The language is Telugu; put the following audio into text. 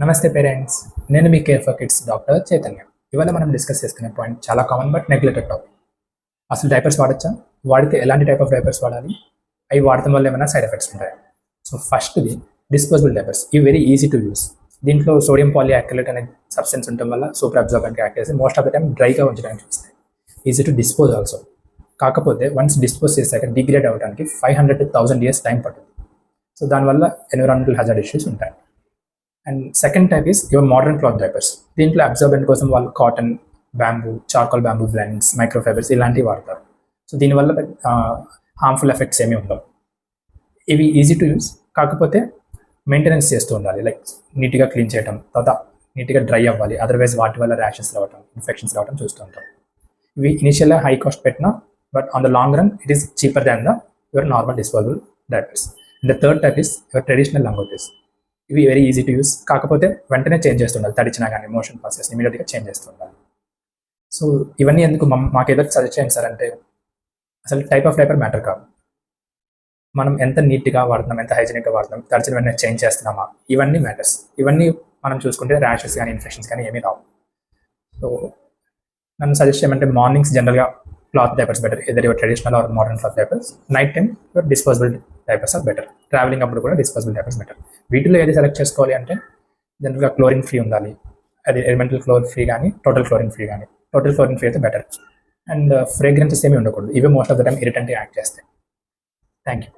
నమస్తే పేరెంట్స్, నేను మీ care for kids doctor Chaitanya. ఇవాళ మనం డిస్కస్ చేసుకునే పాయింట్ చాలా కామన్ బట్ నెగ్లెక్టెడ్ టాపిక్. అసలు డైపర్స్ వాడచ్చా? వాడితే ఎలాంటి టైప్ ఆఫ్ డైపర్స్ వాడాలి? అవి వాడటం వల్ల ఏమైనా సైడ్ ఎఫెక్ట్స్ ఉంటాయి? సో ఫస్ట్ది డిస్పోజబుల్ డైపర్స్. ఇవి వెరీ ఈజీ టు యూస్. దీంట్లో సోడియం పాలియాక్రిలేట్ అనే సబ్స్టెన్స్ ఉండటం వల్ల సూపర్ అబ్జార్బెంట్గా యాక్ట్ చేసి మోస్ట్ ఆఫ్ ద టైం డ్రైగా ఉంచడానికి చూస్తాయి. Easy to dispose also. కాకపోతే వన్స్ డిస్పోజ్ చేశాక డిగ్రేడ్ అవ్వడానికి 500 to 1000 years టైం పడుతుంది. సో దానివల్ల ఎన్విరాన్మెంటల్ హజార్డ్ ఇష్యూస్ ఉంటాయి. And second type is your modern cloth diapers. దీంట్లో అబ్జర్బెంట్ కోసం వాళ్ళు cotton, bamboo, charcoal bamboo blends, మైక్రోఫైబర్స్ ఇలాంటివి వాడతారు. సో దీనివల్ల హార్మ్ఫుల్ ఎఫెక్ట్స్ ఏమీ ఉండవు. ఇవి ఈజీ టు యూస్, కాకపోతే మెయింటెనెన్స్ చేస్తూ ఉండాలి. లైక్ నీట్గా క్లీన్ చేయడం, తర్వాత నీట్గా డ్రై అవ్వాలి. అదర్వైజ్ వాటి వల్ల ర్యాషెస్ రావడం, ఇన్ఫెక్షన్స్ రావడం చూస్తూ ఉంటాం. ఇవి ఇనిషియల్గా హై కాస్ట్ పెట్టినా, but on the long run it is cheaper than the your normal disposable diapers. And the third type is your traditional లంగోటీస్. ఇవి వెరీ ఈజీ టు యూస్, కాకపోతే వెంటనే చేంజ్ చేస్తుండాలి. తడిచినా కానీ మోషన్ ప్రాసెస్ ఇమీడియట్గా చేంజ్ చేస్తుండాలి. సో ఇవన్నీ ఎందుకు మాకు ఏదో సజెస్ట్ చేయండి సార్ అంటే, అసలు టైప్ ఆఫ్ డైపర్ మ్యాటర్ కాదు. మనం ఎంత నీట్గా వాడుతున్నాం, ఎంత హైజీనిక్గా వాడుతున్నాం, తడిచిన వెంటనే చేంజ్ చేస్తున్నామా, ఇవన్నీ మ్యాటర్స్. ఇవన్నీ మనం చూసుకుంటే ర్యాషెస్ కానీ ఇన్ఫెక్షన్స్ కానీ ఏమీ రావు. సో నన్ను సజెస్ట్ చేయమంటే మార్నింగ్స్ జనరల్గా cloth diapers better, either your traditional or modern cloth diapers. Night time your disposable diapers are better. Traveling అప్పుడు కూడా డిస్పోజబుల్ డైపర్స్ బెటర్. వీటిలో ఏది సెలెక్ట్ చేసుకోవాలి అంటే జనరల్గా క్లోరిన్ ఫ్రీ ఉండాలి. అది ఎలిమెంటల్ క్లోరిన్ ఫ్రీ కానీ టోటల్ క్లోరిన్ ఫ్రీ కానీ. టోటల్ క్లోరిన్ ఫ్రీ అయితే బెటర్. అండ్ ఫ్రేగ్రెన్సెస్ ఏమీ ఉండకూడదు. ఇవే మోస్ట్ ఆఫ్ ద టైం ఇరిటెంట్గా యాక్ట్ చేస్తాయి. Thank you.